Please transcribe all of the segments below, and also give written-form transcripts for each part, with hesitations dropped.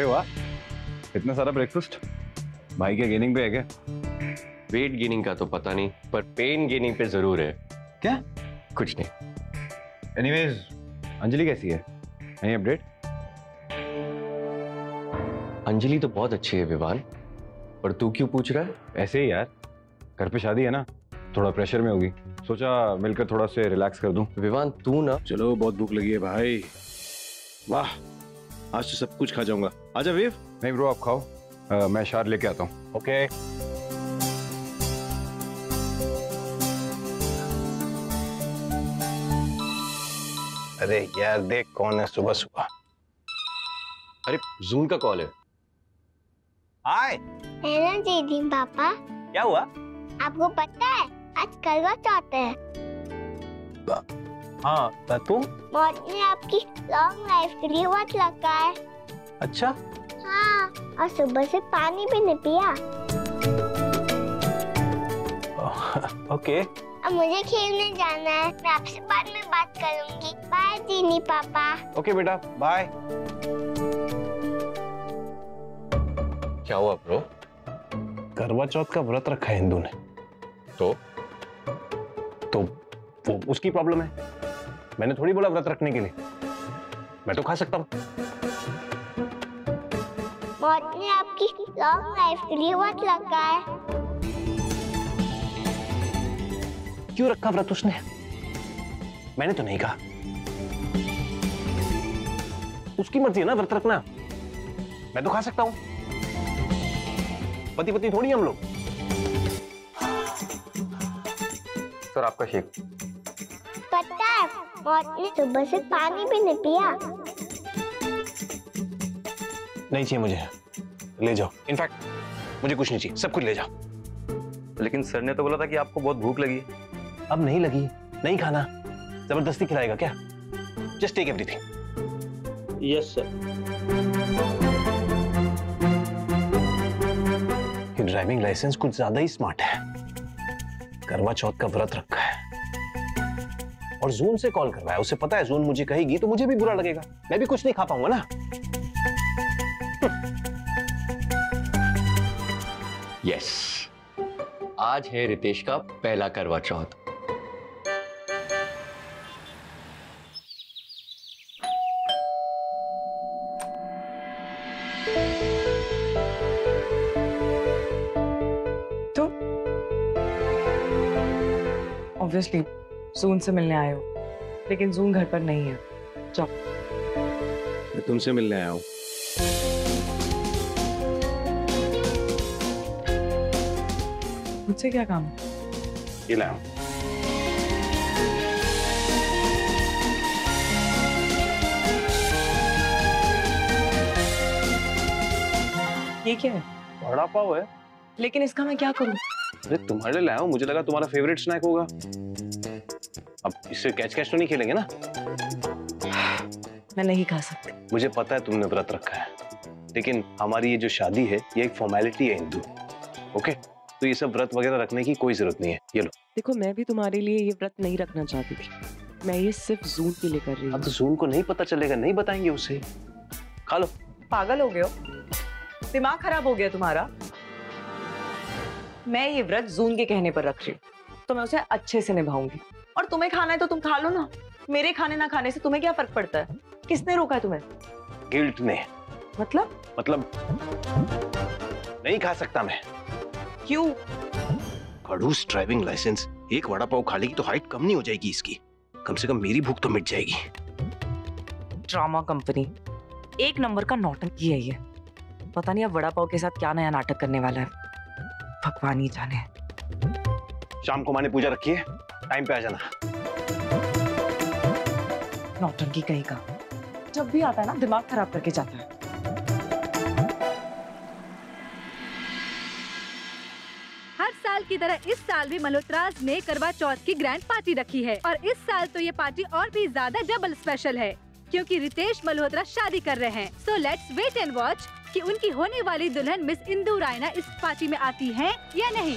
अरे वाह, इतना सारा ब्रेकफास्ट। भाई क्या गेनिंग पे है क्या? वेट गेनिंग का तो पता नहीं, पर पेन गेनिंग पे जरूर है। क्या? कुछ नहीं। एनीवेज, अंजलि कैसी है? Any update? अंजलि तो बहुत अच्छी है विवान, पर तू क्यों पूछ रहा है? ऐसे ही यार, घर पे शादी है ना, थोड़ा प्रेशर में होगी, सोचा मिलकर थोड़ा से रिलैक्स कर दूं। विवान तू ना। चलो, बहुत भूख लगी है भाई। वाह, आज तो सब कुछ खा जाऊंगा। आजा विव। नहीं ब्रो, आप खाओ, मैं शार लेके आता हूँ। ओके। अरे यार देख कौन है सुबह सुबह। अरे जून का कॉल है। हाय। हेलो दीदी पापा। क्या हुआ? आपको पता है आज करवा चौथ है। हाँ, तुम? मौत ने आपकी लॉन्ग लाइफ के लिए व्रत रखा है। अच्छा। हाँ, और सुबह से पानी भी नहीं पिया। ओके। अब मुझे खेलने जाना है, मैं आपसे बाद में बात करूंगी। बाय दीदी पापा। ओके बेटा, बाय। क्या हुआ ब्रो? करवा चौथ का व्रत रखा है हिंदू ने। तो वो उसकी प्रॉब्लम है। मैंने थोड़ी बोला व्रत रखने के लिए, मैं तो खा सकता हूँ। मौत ने आपकी लॉन्ग लाइफ के लिए व्रत रखा है। क्यों रखा व्रत उसने? मैंने तो नहीं कहा। उसकी मर्जी है ना व्रत रखना, मैं तो खा सकता हूं। पति पत्नी थोड़ी हम लोग। सर आपका शेक। पता है मौत ने सुबह से पानी भी नहीं पिया। नहीं चाहिए मुझे, ले जाओ। इनफैक्ट मुझे कुछ नहीं चाहिए, सब कुछ ले जाओ। लेकिन सर ने तो बोला था कि आपको बहुत भूख लगी। अब नहीं लगी, नहीं खाना। जबरदस्ती खिलाएगा क्या? Just take everything. Yes sir. ये ड्राइविंग लाइसेंस कुछ ज्यादा ही स्मार्ट है। करवा चौथ का व्रत रखा है और जून से कॉल करवाया। उसे पता है जून मुझे कहेगी तो मुझे भी बुरा लगेगा, मैं भी कुछ नहीं खा पाऊंगा ना। यस, आज है रितेश का पहला करवा चौथ। तो ऑब्वियसली जून से मिलने आए हो, लेकिन जून घर पर नहीं है। जाओ। मैं तुमसे मिलने आया हूँ। मुझसे क्या काम है? ये लाया हूं। ये क्या है? वड़ा पाव है। लेकिन इसका मैं क्या करूं? अरे तुम्हारे लिए लाया हूं, मुझे लगा तुम्हारा फेवरेट स्नैक होगा। अब इससे कैच कैच तो नहीं खेलेंगे ना? मैं नहीं खा सकती। मुझे पता है तुमने व्रत रखा है, लेकिन हमारी ये जो शादी है ये एक फॉर्मेलिटी है हिंदू। ओके, तो ये सब व्रत वगैरह रखने की कोई जरूरत नहीं है। ये लो। देखो, मैं भी तुम्हारे लिए ये व्रत नहीं रखना चाहती थी। मैं ये सिर्फ जून के लिए कर रही हूँ। अब तो जून को नहीं पता चलेगा, नहीं बताएंगे उसे। खा लो। पागल हो गए हो? दिमाग खराब हो गया तुम्हारा? मैं ये व्रत जून के कहने पर रख रही हूँ, तो मैं उसे अच्छे से निभाऊंगी। और तुम्हें खाना है तो तुम खा लो ना। मेरे खाने ना खाने से तुम्हें क्या फर्क पड़ता है? किसने रोका है तुम्हें? गिल्ट ने। मतलब नहीं खा सकता मैं। क्यों? खड़ूस ड्राइविंग लाइसेंस। एक वड़ा पाव खा लेगी तो हाइट कम नहीं हो जाएगी इसकी, कम से कम मेरी भूख तो मिट जाएगी। ड्रामा कंपनी एक नंबर का नौटंकी है ये। पता नहीं अब वड़ा पाव के साथ क्या नया नाटक करने वाला है, भगवान ही जाने। शाम को माने पूजा रखी है, टाइम पे आ जाना। नौटंकी कहीं का, जब भी आता है ना दिमाग खराब करके जाता है। हर साल की तरह इस साल भी मल्होत्रास ने करवा चौथ की ग्रैंड पार्टी रखी है और इस साल तो ये पार्टी और भी ज्यादा डबल स्पेशल है क्योंकि रितेश मल्होत्रा शादी कर रहे हैं। So let's wait and watch कि उनकी होने वाली दुल्हन मिस इंदु रायना इस पार्टी में आती हैं या नहीं।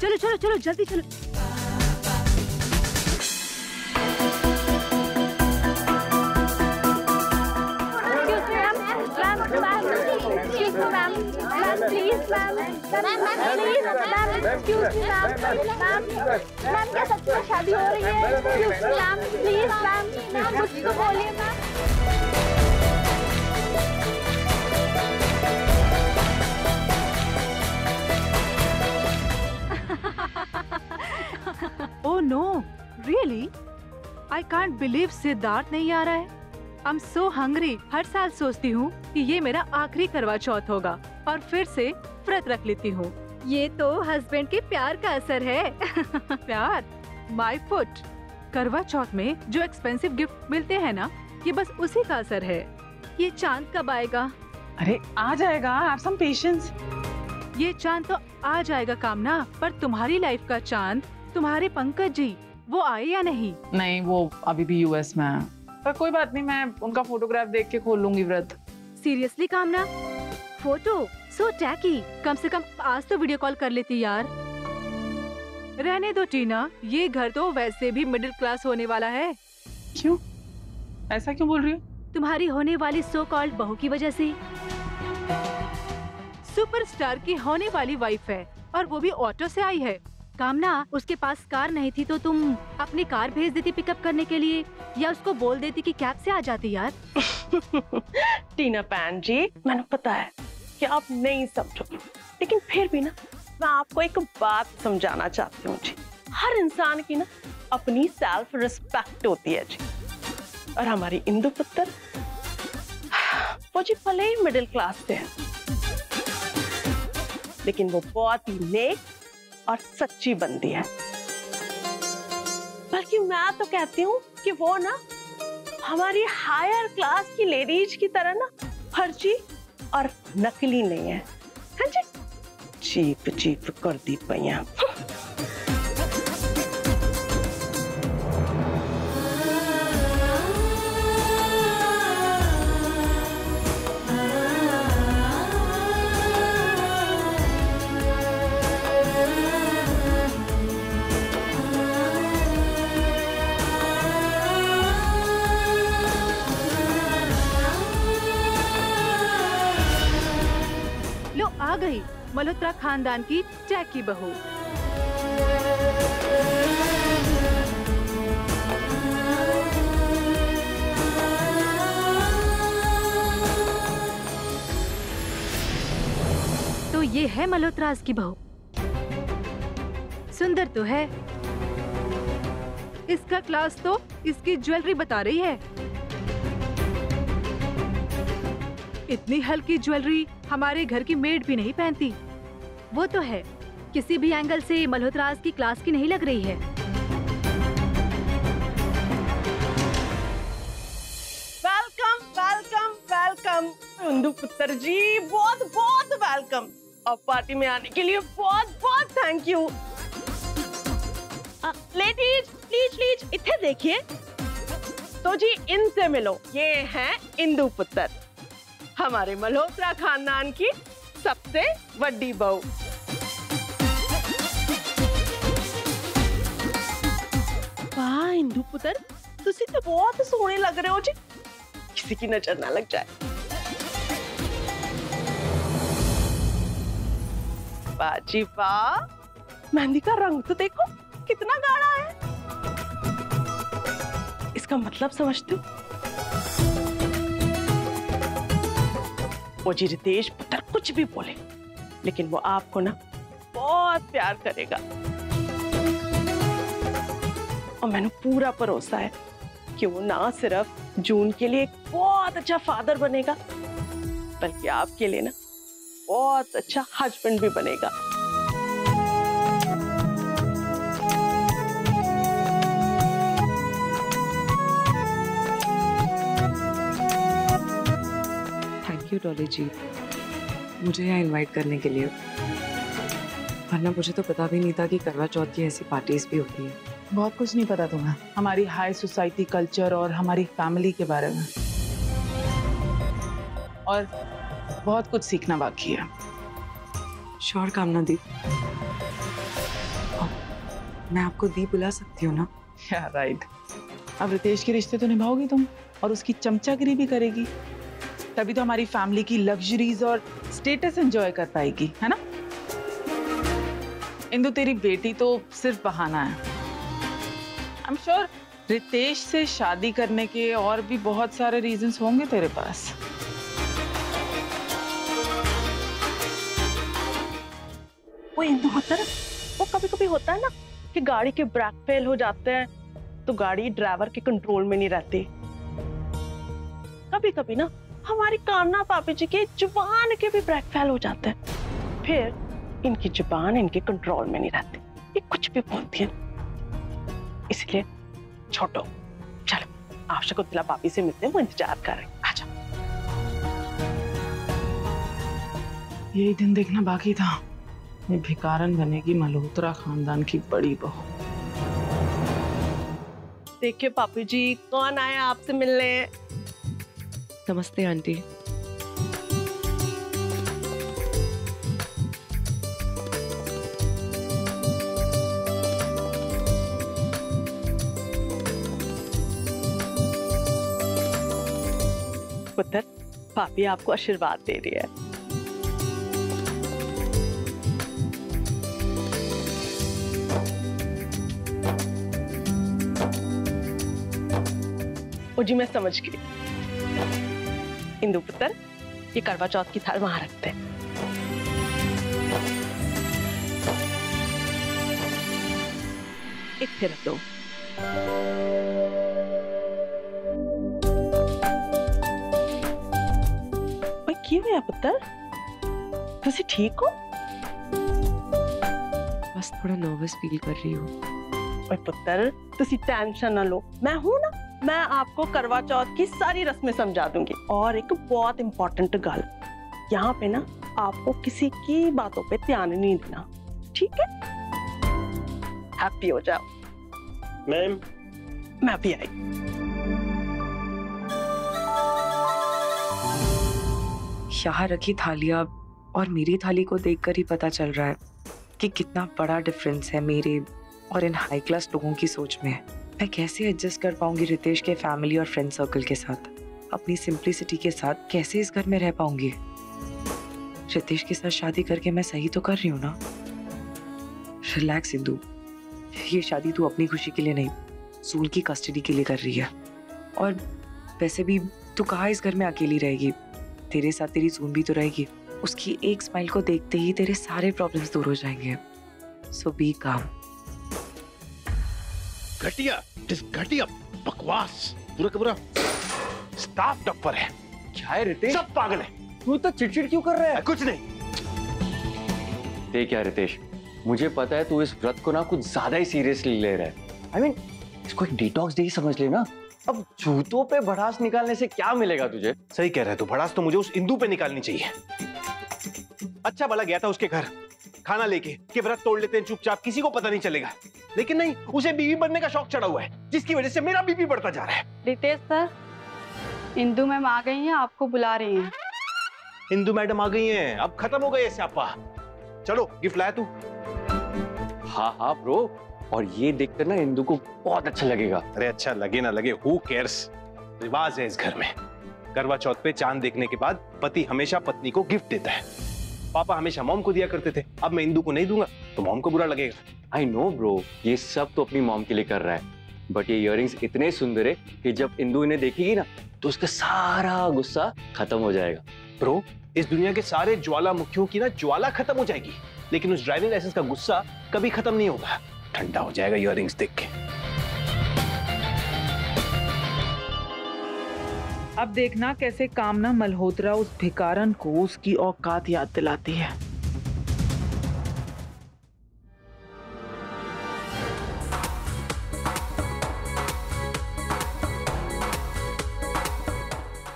चलो चलो चलो जल्दी चलो। क्या सच में शादी हो रही है? प्लीज मैम कुछ तो बोलिए ma'am. Oh no, really? I can't believe Siddharth नहीं आ रहा है। I'm so hungry। हर साल सोचती हूँ कि ये मेरा आखिरी करवा चौथ होगा और फिर से व्रत रख लेती हूँ। ये तो हस्बैंड के प्यार का असर है। प्यार? My foot। करवा चौथ में जो एक्सपेंसिव गिफ्ट मिलते हैं ना, ये बस उसी का असर है। ये चांद कब आएगा? अरे आ जाएगा, have some patience। ये चांद तो आ जाएगा कामना, पर तुम्हारी लाइफ का चांद, तुम्हारे पंकज जी, वो आए या नहीं? नहीं, वो अभी भी यूएस में है, पर कोई बात नहीं, मैं उनका फोटोग्राफ देख के खोल लूंगी व्रत। सीरियसली कामना? फोटो? सो टैकी। कम से कम आज तो वीडियो कॉल कर लेती यार। रहने दो टीना, ये घर तो वैसे भी मिडिल क्लास होने वाला है। क्यों? ऐसा क्यों बोल रही हो? तुम्हारी होने वाली सो कॉल्ड बहू की वजह से। सुपरस्टार की होने वाली वाइफ है और वो भी ऑटो से आई है। कामना, उसके पास कार नहीं थी तो तुम अपनी कार भेज देती पिकअप करने के लिए, या उसको बोल देती कि कैब से आ जाती यार। टीना पैन जी, मैंने पता है कि आप नहीं समझोगे, लेकिन फिर भी ना मैं आपको एक बात समझाना चाहती हूँ जी। हर इंसान की ना अपनी सेल्फ रिस्पेक्ट होती है जी, और हमारी इंदु पुत्र वो जी भले ही मिडिल क्लास से है, लेकिन वो बहुत ही नेक और सच्ची बंदी है। बल्कि मैं तो कहती हूँ कि वो ना हमारी हायर क्लास की लेडीज की तरह ना फर्जी और नकली नहीं है। हाँ जी, चीप चीप कर दी पैया। आ गई मल्होत्रा खानदान की टैकी बहू। तो ये है मल्होत्रास की बहू। सुंदर तो है, इसका क्लास तो इसकी ज्वेलरी बता रही है। इतनी हल्की ज्वेलरी हमारे घर की मेड भी नहीं पहनती। वो तो है, किसी भी एंगल से मल्होत्रास की क्लास की नहीं लग रही है। वेलकम वेलकम वेलकम इंदु पुत्र जी, बहुत बहुत वेलकम, और पार्टी में आने के लिए बहुत बहुत thank you. Ladies please please इतने देखिए तो जी, इनसे मिलो। ये हैं इंदु पुत्र, हमारे मल्होत्रा खानदान की सबसे बड़ी बहू। वाह इंदु पुत्र, तुसी तो बहुत सोहने लग रहे हो जी, किसी की नजर ना लग जाए। वाह जी वाह, मेहंदी का रंग तो देखो कितना गाढ़ा है। इसका मतलब समझते हो? वो जी रितेश पुत्र कुछ भी बोले, लेकिन वो आपको ना बहुत प्यार करेगा, और मैंने पूरा भरोसा है कि वो ना सिर्फ जून के लिए एक बहुत अच्छा फादर बनेगा, बल्कि आपके लिए ना बहुत अच्छा हस्बैंड भी बनेगा। थैंक यू डॉली जी, मुझे यहाँ इनवाइट करने के लिए, वरना मुझे तो पता भी नहीं था कि करवा चौथ की ऐसी पार्टीज भी होती है। बहुत कुछ नहीं पता तुम्हें हमारी हाई सोसाइटी कल्चर और हमारी फैमिली के बारे में, और बहुत कुछ सीखना बाकी है। श्योर कामना दी। मैं आपको दी बुला सकती हूँ ना? या राइट। अब रितेश के रिश्ते तो निभाओगी तुम और उसकी चमचागिरी भी करेगी, तभी तो हमारी फैमिली की लग्जरीज और स्टेटस एंजॉय कर पाएगी, है ना? इंदु, तेरी बेटी तो सिर्फ बहाना है। आई एम श्योर रितेश से शादी करने के और भी बहुत सारे रीजंस होंगे तेरे पास। वो इंदु होता है, वो कभी कभी होता है ना कि गाड़ी के ब्रेक फेल हो जाते हैं तो गाड़ी ड्राइवर के कंट्रोल में नहीं रहती। कभी कभी ना हमारी कान्हा पापी जी के जुबान के भी ब्रेक फेल हो जाते हैं, फिर इनकी जुबान इनके कंट्रोल में नहीं रहती, ये कुछ भी बोलती है। इसलिए छोटो, चलो आप शकुंतला पापी से मिलते हैं, वो इंतजार कर रहे हैं। आजा। यही दिन देखना बाकी था, ये भिकारन बनेगी मल्होत्रा खानदान की बड़ी बहू। देखिए पापी जी, कौन आया आपसे मिलने। नमस्ते आंटी। पुत्र, पापी आपको आशीर्वाद दे रही है। ओ जी, मैं समझ गई। इंदु पुत्र, ये करवा चौथ की थाल वहां रखते हैं। ਇੱਥੇ ਰੱਖ ਦੋ। ਓਏ ਕੀ ਹੋਇਆ ਪੁੱਤਰ? ਤੁਸੀਂ ਠੀਕ ਹੋ? बस थोड़ा नर्वस फील कर रही हूँ। ओए पुत्र, ਤੁਸੀਂ टेंशन ना लो, मैं हूं ना, मैं आपको करवा चौथ की सारी रस्में समझा दूंगी। और एक बहुत इंपॉर्टेंट गल, यहाँ पे ना आपको किसी की बातों पे ध्यान नहीं देना, ठीक है? हैप्पी हो जाओ। मैम, मैं भी आई। यहाँ रखी थालियाँ और मेरी थाली को देखकर ही पता चल रहा है कि कितना बड़ा डिफरेंस है मेरे और इन हाई क्लास लोगों की सोच में। मैं कैसे एडजस्ट कर पाऊंगी रितेश के फैमिली और फ्रेंड सर्कल के साथ, अपनी सिंप्लिसिटी के साथ कैसे इस घर में रह पाऊंगी। रितेश के साथ शादी करके मैं सही तो कर रही हूँ ना? रिलैक्स इंदु, ये शादी तू अपनी खुशी के लिए नहीं, सूल की कस्टडी के लिए कर रही है। और वैसे भी तू कहाँ इस घर में अकेली रहेगी, तेरे साथ तेरी सून भी तो रहेगी। उसकी एक स्माइल को देखते ही तेरे सारे प्रॉब्लम्स दूर हो जाएंगे। सो बी काम। घटिया, घटिया बकवास, पूरा का पूरा स्टाफ टप्पर है। क्या है रितेश? सब पागल है। तू तो चिड़चिड़ क्यों कर रहा है? कुछ नहीं। देख यार रितेश, मुझे पता है तू इस व्रत को ना कुछ ज्यादा ही सीरियसली ले रहा है। I mean, इसको एक डिटॉक्स डे ही समझ लेना। अब जूतों पे भड़ास निकालने से क्या मिलेगा तुझे? सही कह रहे तू, भड़ास तो मुझे उस इंदु पे निकालनी चाहिए। अच्छा भला गया था उसके घर खाना लेके कि व्रत तोड़ लेते हैं चुपचाप, किसी को पता नहीं चलेगा। लेकिन नहीं, उसे बीवी बनने का शौक चढ़ा हुआ है, जिसकी वजह से मेरा बीपी बढ़ता जा रहा है। रितेश सर, इंदु मैम आ गई हैं, आपको बुला रही हैं। इंदु मैडम आ गई हैं, अब खत्म हो गए स्यापा। चलो गिफ्ट लाया तू? हाँ हाँ ब्रो, और ये देखकर ना इंदु को बहुत अच्छा लगेगा। अरे अच्छा लगे ना लगे, हु केयर्स। रिवाज है इस घर में, करवा चौथ पे चांद देखने के बाद पति हमेशा पत्नी को गिफ्ट देता है। पापा हमेशा मॉम को दिया करते थे, अब मैं इंदु को नहीं दूंगा तो मॉम को बुरा लगेगा। आई नो ब्रो, ये सब तो अपनी मॉम के लिए कर रहा है, बट ये इयररिंग्स इतने सुंदर है कि जब इंदु इन्हें देखेगी ना तो उसका सारा गुस्सा खत्म हो जाएगा। ब्रो, इस दुनिया के सारे ज्वालामुखियों की ना ज्वाला खत्म हो जाएगी, लेकिन उस ड्राइविंग लाइसेंस का गुस्सा कभी खत्म नहीं होगा। ठंडा हो जाएगा इयररिंग्स देख के। अब देखना कैसे कामना मल्होत्रा उस भिकारन को उसकी औकात याद दिलाती है।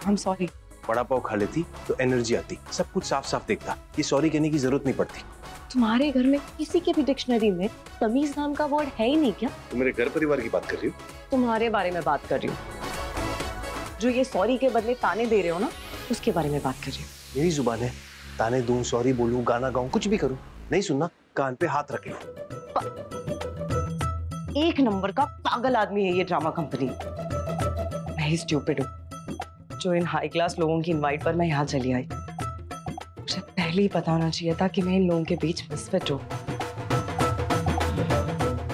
I'm sorry। बड़ा पाव खा लेती तो एनर्जी आती, सब कुछ साफ साफ देखता, ये सॉरी कहने की जरूरत नहीं पड़ती। तुम्हारे घर में किसी के भी डिक्शनरी में तमीज नाम का वर्ड है ही नहीं क्या? तुम मेरे घर परिवार की बात कर रही हो? तुम्हारे बारे में बात कर रही हूँ, जो ये सॉरी के बदले ताने दे रहे हो ना, उसके बारे में बात कर रही हूँ। मेरी जुबान है, ताने दूं, सॉरी बोलूं, गाना गाऊं, कुछ भी करूं, नहीं सुनना कान पे हाथ रख लो। एक नंबर का पागल आदमी है ये ड्रामा कंपनी। मैं ही स्टूपिड हूँ जो इन हाई क्लास लोगों की इनवाइट पर मैं यहाँ चली आई। मुझे पहले ही पता होना चाहिए था कि मैं इन लोगों के बीच मिसफिट हूँ।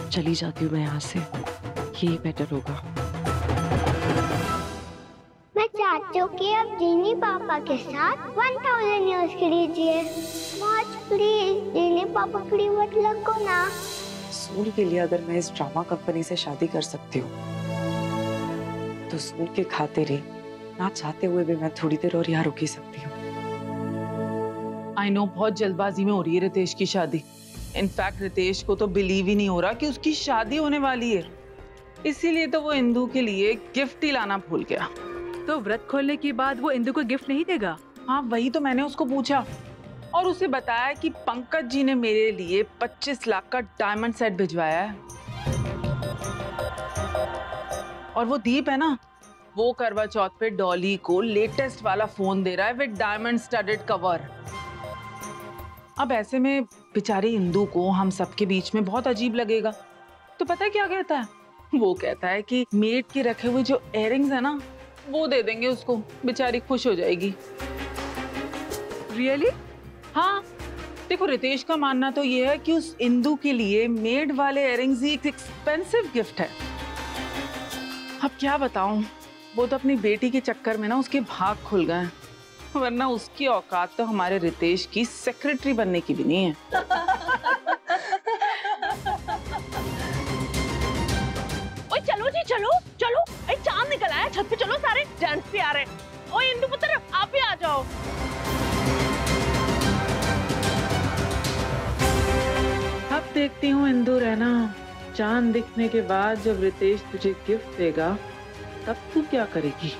चली जाती हूँ मैं यहाँ से, यही बेटर होगा। मैं चाहती हूँ कि अब जीनी पापा के साथ 1000 यूज कीजिए। मौज प्लीज, जीनी पापा की मत लगो ना। सूल के लिए अगर मैं इस ड्रामा कंपनी से शादी कर सकती हूँ तो सूल के खातिर ही ना चाहते हुए भी मैं थोड़ी देर और यहाँ रुक ही सकती हूँ। आई नो बहुत जल्दबाजी में हो रही है रितेश की शादी। इनफैक्ट रितेश को तो बिलीव ही नहीं हो रहा कि उसकी शादी होने वाली है, इसीलिए तो वो इंदु के लिए गिफ्ट ही लाना भूल गया। तो व्रत खोलने के बाद वो इंदु को गिफ्ट नहीं देगा? हाँ वही तो मैंने उसको पूछा और उसे बताया कि पंकज जी ने मेरे लिए 25 लाख का डायमंड सेट भिजवाया है। और वो दीप है ना, वो करवा चौथ पे डॉली को लेटेस्ट वाला फोन दे रहा है विद डायमंड स्टडेड कवर। अब ऐसे में बेचारी इंदु को हम सबके बीच में बहुत अजीब लगेगा। तो पता है क्या कहता है? वो कहता है कि मेड के रखे हुए जो इयररिंग्स है ना वो दे देंगे उसको, बेचारी खुश हो जाएगी। रियली? हाँ देखो, रितेश का मानना तो ये है कि उस इंदु के लिए मेड वाले इयररिंग्स ही एक एक्सपेंसिव गिफ्ट है। अब क्या बताऊं, वो तो अपनी बेटी के चक्कर में ना उसके भाग खुल गए हैं, वरना उसकी औकात तो हमारे रितेश की सेक्रेटरी बनने की भी नहीं है। ओए चलो जी चलो चलो, चांद निकल आया, छत पे चलो, सारे जेंट्स भी आ रहे हैं। ओए इंदु पुत्र आप भी आ जाओ। अब देखती हूँ इंदु रहना, चांद दिखने के बाद जब रितेश तुझे गिफ्ट देगा तब तू क्या करेगी?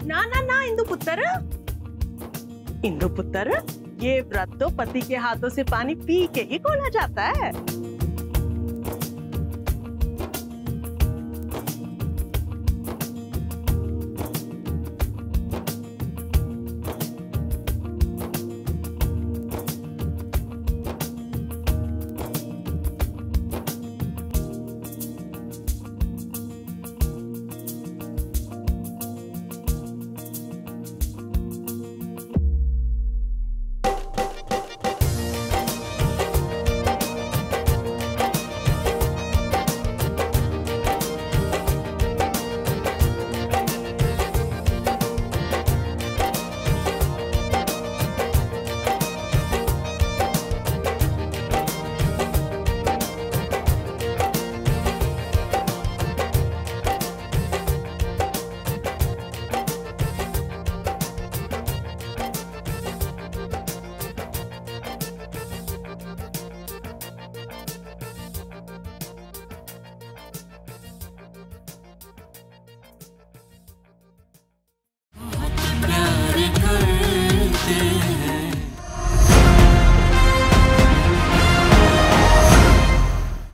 ना ना ना इंदु पुत्र, इंदु पुत्र, ये व्रत तो पति के हाथों से पानी पी के ही खोला जाता है।